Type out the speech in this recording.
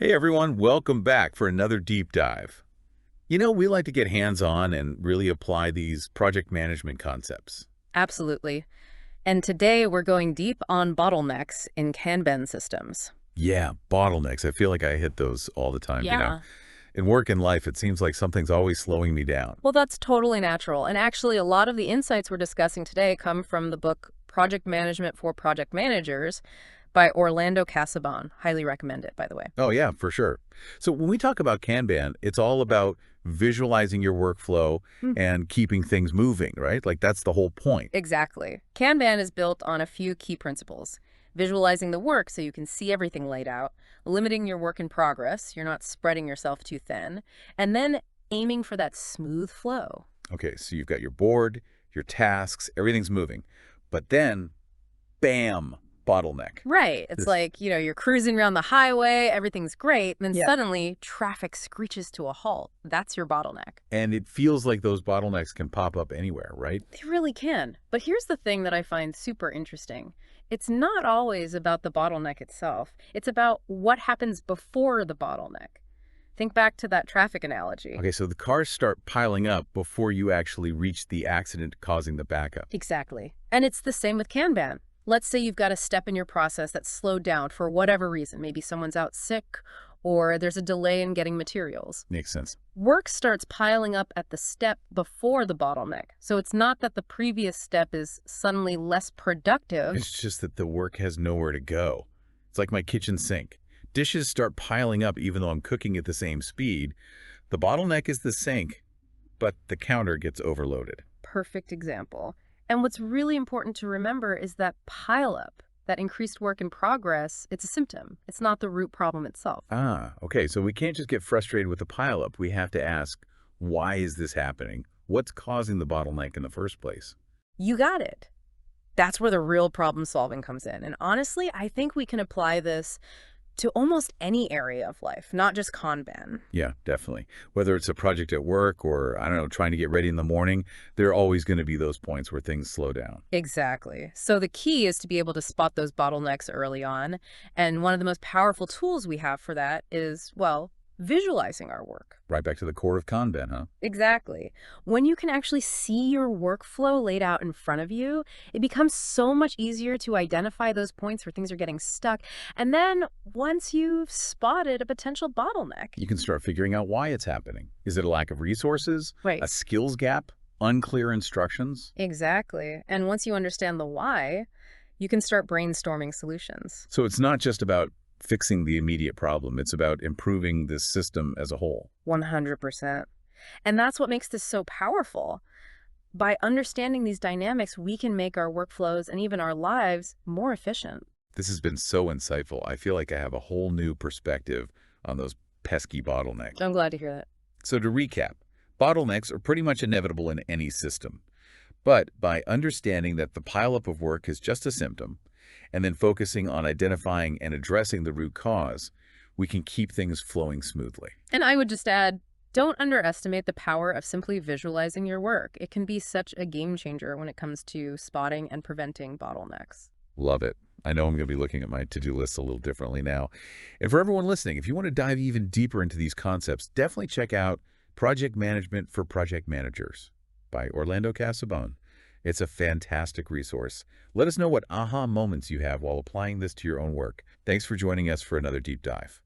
Hey everyone, welcome back for another deep dive. We like to get hands-on and really apply these project management concepts. Absolutely. And today we're going deep on bottlenecks in Kanban systems. Yeah, bottlenecks. I feel like I hit those all the time. Yeah. In work and life, it seems like something's always slowing me down. Well, that's totally natural. And actually, a lot of the insights we're discussing today come from the book Project Management for Project Managers by Orlando Casabon. Highly recommend it, by the way. Oh yeah, for sure. So when we talk about Kanban, it's all about visualizing your workflow and keeping things moving, right? Like that's the whole point. Exactly. Kanban is built on a few key principles. Visualizing the work so you can see everything laid out, limiting your work in progress, you're not spreading yourself too thin, and then aiming for that smooth flow. Okay, so you've got your board, your tasks, everything's moving. But then, bam, bottleneck. Right. It's This like, you're cruising around the highway, everything's great, and then Yeah. suddenly traffic screeches to a halt. That's your bottleneck. And it feels like those bottlenecks can pop up anywhere, right? They really can. But here's the thing that I find super interesting. It's not always about the bottleneck itself. It's about what happens before the bottleneck. Think back to that traffic analogy. Okay, so the cars start piling up before you actually reach the accident causing the backup. Exactly. And it's the same with Kanban. Let's say you've got a step in your process that's slowed down for whatever reason. Maybe someone's out sick or there's a delay in getting materials. Makes sense. Work starts piling up at the step before the bottleneck. So it's not that the previous step is suddenly less productive. It's just that the work has nowhere to go. It's like my kitchen sink. Dishes start piling up even though I'm cooking at the same speed. The bottleneck is the sink, but the counter gets overloaded. Perfect example. And what's really important to remember is that pileup, that increased work in progress, it's a symptom. It's not the root problem itself. Ah, okay, so we can't just get frustrated with the pileup. We have to ask, why is this happening? What's causing the bottleneck in the first place? You got it. That's where the real problem solving comes in. And honestly, I think we can apply this to almost any area of life, not just Kanban. Yeah, definitely. Whether it's a project at work or, I don't know, trying to get ready in the morning, there are always going to be those points where things slow down. Exactly. So the key is to be able to spot those bottlenecks early on. And one of the most powerful tools we have for that is, well, visualizing our work. Right back to the core of Kanban, huh? Exactly. When you can actually see your workflow laid out in front of you, it becomes so much easier to identify those points where things are getting stuck. And then once you've spotted a potential bottleneck, You can start figuring out why it's happening. Is it a lack of resources, right? a skills gap, unclear instructions? Exactly. And once you understand the why, you can start brainstorming solutions. So it's not just about fixing the immediate problem. It's about improving this system as a whole. 100%. And that's what makes this so powerful. By understanding these dynamics, we can make our workflows and even our lives more efficient. This has been so insightful. I feel like I have a whole new perspective on those pesky bottlenecks. I'm glad to hear that. So to recap, bottlenecks are pretty much inevitable in any system. But by understanding that the pileup of work is just a symptom, and then focusing on identifying and addressing the root cause, we can keep things flowing smoothly. And I would just add, don't underestimate the power of simply visualizing your work. It can be such a game changer when it comes to spotting and preventing bottlenecks. Love it. I know I'm going to be looking at my to-do list a little differently now. And for everyone listening, if you want to dive even deeper into these concepts, definitely check out Project Management for Project Managers by Orlando Casabon. It's a fantastic resource. Let us know what aha moments you have while applying this to your own work. Thanks for joining us for another deep dive.